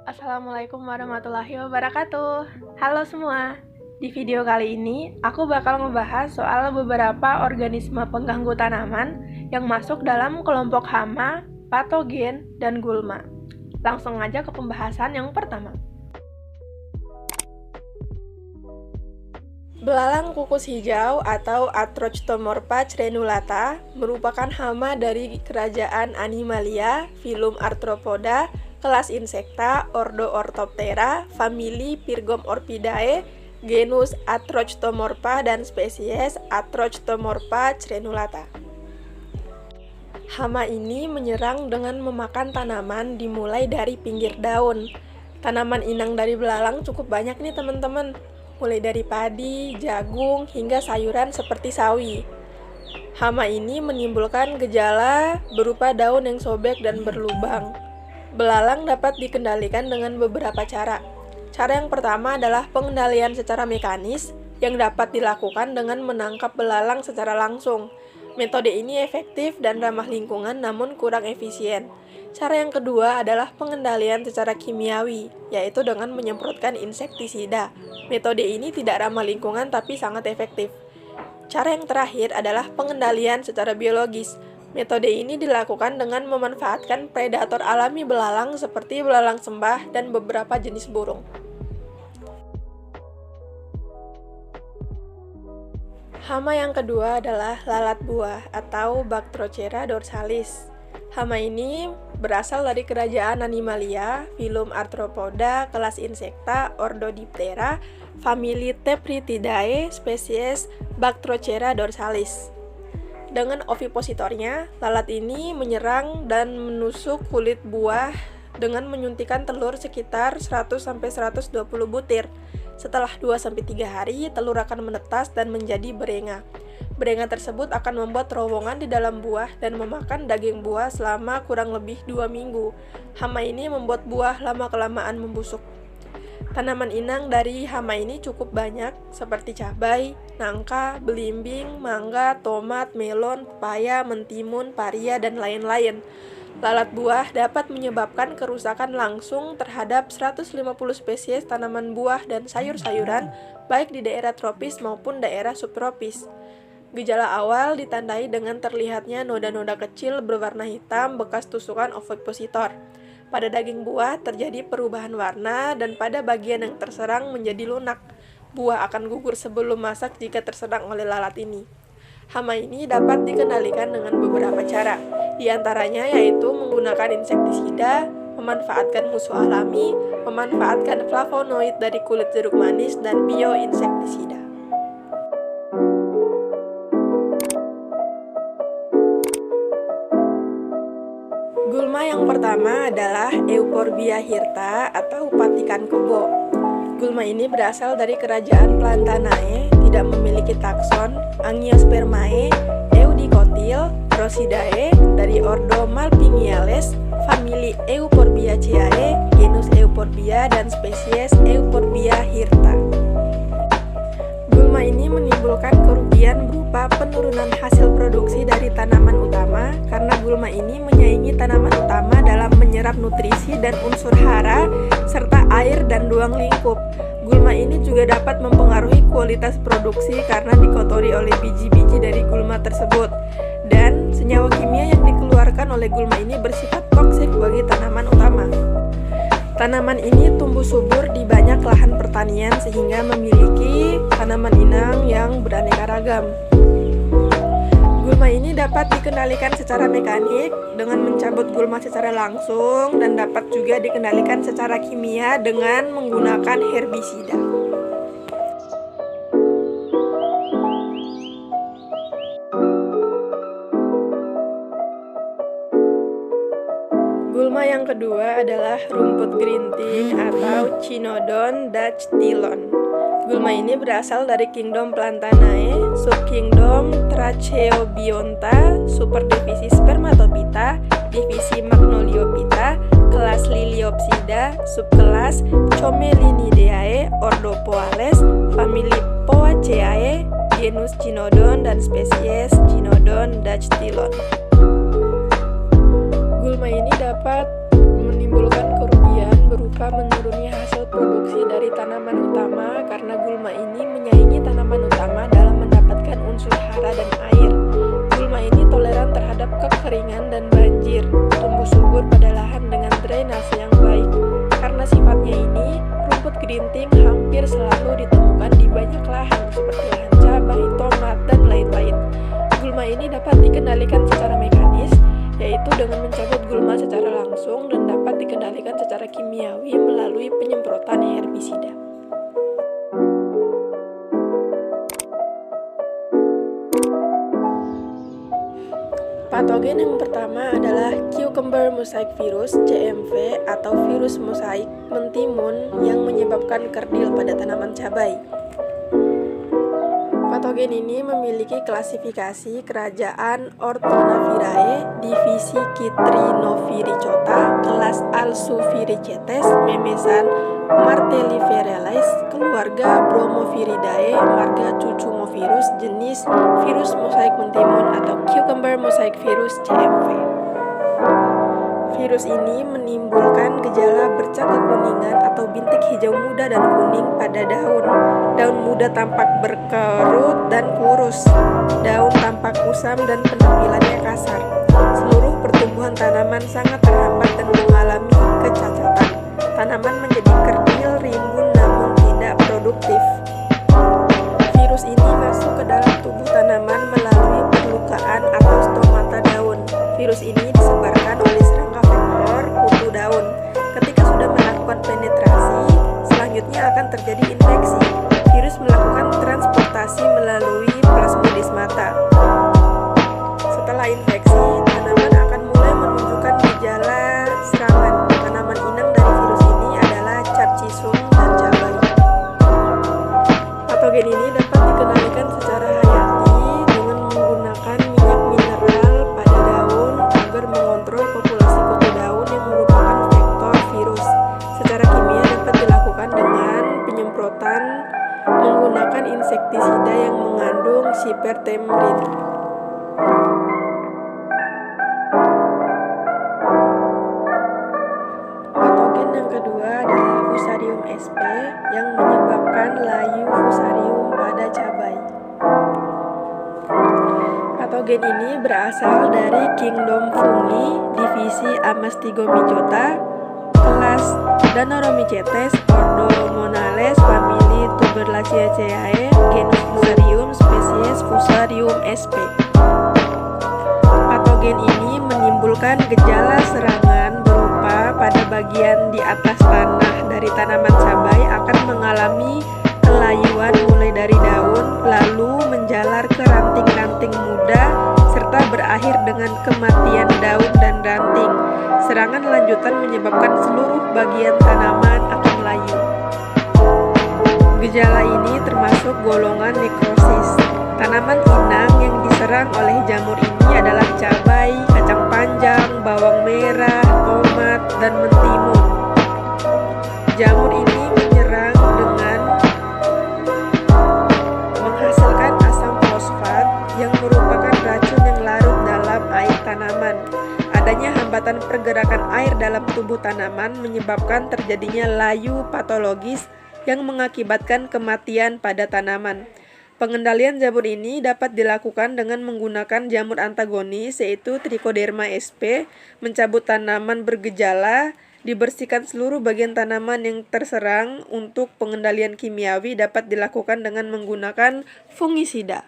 Assalamualaikum warahmatullahi wabarakatuh. Halo semua. Di video kali ini, aku bakal ngebahas soal beberapa organisme pengganggu tanaman yang masuk dalam kelompok hama, patogen, dan gulma. Langsung aja ke pembahasan yang pertama. Belalang kukus hijau atau Atrochtomorpha crenulata merupakan hama dari kerajaan Animalia, filum Arthropoda, kelas Insecta, ordo Orthoptera, famili Pyrgomorphidae, genus Atrochtomorpha dan spesies Atrochtomorpha crenulata. Hama ini menyerang dengan memakan tanaman dimulai dari pinggir daun. Tanaman inang dari belalang cukup banyak nih teman-teman, mulai dari padi, jagung, hingga sayuran seperti sawi. Hama ini menimbulkan gejala berupa daun yang sobek dan berlubang. Belalang dapat dikendalikan dengan beberapa cara. Cara yang pertama adalah pengendalian secara mekanis yang dapat dilakukan dengan menangkap belalang secara langsung. Metode ini efektif dan ramah lingkungan namun kurang efisien. Cara yang kedua adalah pengendalian secara kimiawi, yaitu dengan menyemprotkan insektisida. Metode ini tidak ramah lingkungan tapi sangat efektif. Cara yang terakhir adalah pengendalian secara biologis. Metode ini dilakukan dengan memanfaatkan predator alami belalang seperti belalang sembah dan beberapa jenis burung. Hama yang kedua adalah lalat buah atau Bactrochera dorsalis. Hama ini berasal dari kerajaan Animalia, filum Arthropoda, kelas Insecta, ordo Diptera, famili Tephrididae, spesies Bactrochera dorsalis. Dengan ovipositornya, lalat ini menyerang dan menusuk kulit buah dengan menyuntikkan telur sekitar 100-120 butir. Setelah 2-3 hari, telur akan menetas dan menjadi berenga. Berenga tersebut akan membuat terowongan di dalam buah dan memakan daging buah selama kurang lebih 2 minggu. Hama ini membuat buah lama-kelamaan membusuk. Tanaman inang dari hama ini cukup banyak, seperti cabai, nangka, belimbing, mangga, tomat, melon, pepaya, mentimun, paria, dan lain-lain. Lalat buah dapat menyebabkan kerusakan langsung terhadap 150 spesies tanaman buah dan sayur-sayuran, baik di daerah tropis maupun daerah subtropis. Gejala awal ditandai dengan terlihatnya noda-noda kecil berwarna hitam bekas tusukan ovipositor. Pada daging buah terjadi perubahan warna dan pada bagian yang terserang menjadi lunak. Buah akan gugur sebelum masak jika terserang oleh lalat ini. Hama ini dapat dikendalikan dengan beberapa cara. Di antaranya yaitu menggunakan insektisida, memanfaatkan musuh alami, memanfaatkan flavonoid dari kulit jeruk manis, dan bioinsektisida. Gulma yang pertama adalah Euphorbia hirta atau patikan kebo. Gulma ini berasal dari kerajaan Plantanae, tidak memiliki takson, Angiospermae, Eudicotyl, Rosidae, dari ordo Malpighiales, famili Euphorbiaceae, genus Euphorbia, dan spesies Euphorbia hirta. Gulma ini menimbulkan kerugian berupa penurunan hasil produksi dari tanaman utama karena gulma ini menyaingi tanaman utama dalam menyerap nutrisi dan unsur hara serta air dan ruang lingkup. Gulma ini juga dapat mempengaruhi kualitas produksi karena dikotori oleh biji-biji dari gulma tersebut. Dan senyawa kimia yang dikeluarkan oleh gulma ini bersifat toksik bagi tanaman utama. Tanaman ini tumbuh subur di banyak lahan pertanian sehingga memiliki tanaman inang yang beraneka ragam. Gulma ini dapat dikendalikan secara mekanik dengan mencabut gulma secara langsung dan dapat juga dikendalikan secara kimia dengan menggunakan herbisida. Gulma yang kedua adalah rumput gerinting atau Cynodon dactylon. Gulma ini berasal dari kingdom Plantanae, subkingdom Tracheobionta, superdivisi Spermatophyta, divisi Magnoliophyta, kelas Liliopsida, subkelas Chomelinidae, ordo Poales, famili Poaceae, genus Cynodon, dan spesies Cynodon dactylon. Gulma ini dapat menimbulkan kerugian berupa menurunnya hasil produksi dari tanaman utama karena gulma ini menyaingi tanaman utama dalam mendapatkan unsur hara dan air. Gulma ini toleran terhadap kekeringan dan banjir, tumbuh subur pada lahan dengan drainase yang baik. Karena sifatnya ini, rumput gerinting hampir selalu ditemukan di banyak lahan seperti lahan cabai, tomat, dan lain-lain. Gulma ini dapat dikendalikan secara mekanis, yaitu dengan mencabut gulma secara langsung, dan dapat dikendalikan secara kimiawi melalui penyemprotan herbisida. Patogen yang pertama adalah Cucumber Mosaic Virus (CMV) atau virus mosaik mentimun yang menyebabkan kerdil pada tanaman cabai. Patogen ini memiliki klasifikasi kerajaan Orthonavirae, divisi Chytrinovirichota, kelas Alsuvirichetes, memesan Martelliferales, keluarga Bromoviridae, marga Cucumovirus, jenis virus mosaik mentimun atau Cucumber Mosaic Virus (CMV). Virus ini menimbulkan gejala bercak kekuningan atau bintik hijau muda dan kuning pada daun. Daun muda tampak berkerut dan kurus. Daun tampak kusam dan penampilannya kasar. Seluruh pertumbuhan tanaman sangat terhambat dan mengalami kecacatan. Tanaman menjadi kerdil, rimbun, namun tidak produktif. Virus ini masuk ke dalam tubuh tanaman melalui perlukaan atau stomata daun. Virus ini disebarkan oleh serangga vektor kutu daun. Ketika sudah melakukan penetrasi, selanjutnya akan terjadi infeksi. Virus melakukan transportasi melalui plasmodesmata. Setelah infeksi, tanaman akan mulai menunjukkan gejala serangan. Tanaman inang dari virus ini adalah capsicum dan cabai. Patogen ini dapat dikendalikan secara hayati dengan menggunakan minyak mineral pada daun agar mengontrol populasi kutu daun yang merupakan vektor virus. Secara kimia dapat dilakukan dengan penyemprotan menggunakan insektisida yang mengandung sipertemrin. Patogen yang kedua adalah Fusarium sp yang menyebabkan layu fusarium pada cabai. Patogen ini berasal dari kingdom fungi, divisi Amastigomycota, kelas Danoromycetes, ordo Monales, famili Tuberlaceae, genus Fusarium, spesies Fusarium sp. Patogen ini menimbulkan gejala serangan berupa pada bagian di atas tanah dari tanaman cabai akan mengalami kelayuan mulai dari daun, lalu menjalar ke ranting-ranting muda, serta berakhir dengan kematian daun dan ranting. Serangan lanjutan menyebabkan seluruh bagian tanaman akan layu. Gejala ini termasuk golongan nekrosis. Tanaman inang yang diserang oleh jamur ini adalah cabai, kacang panjang, bawang merah, tomat, dan mentimun. Jamur ini menyerang dengan menghasilkan asam fosfat yang merupakan racun yang larut dalam air tanaman. Adanya hambatan pergerakan air dalam tubuh tanaman menyebabkan terjadinya layu patologis yang mengakibatkan kematian pada tanaman. Pengendalian jamur ini dapat dilakukan dengan menggunakan jamur antagonis yaitu Trichoderma sp, mencabut tanaman bergejala, dibersihkan seluruh bagian tanaman yang terserang. Untuk pengendalian kimiawi dapat dilakukan dengan menggunakan fungisida.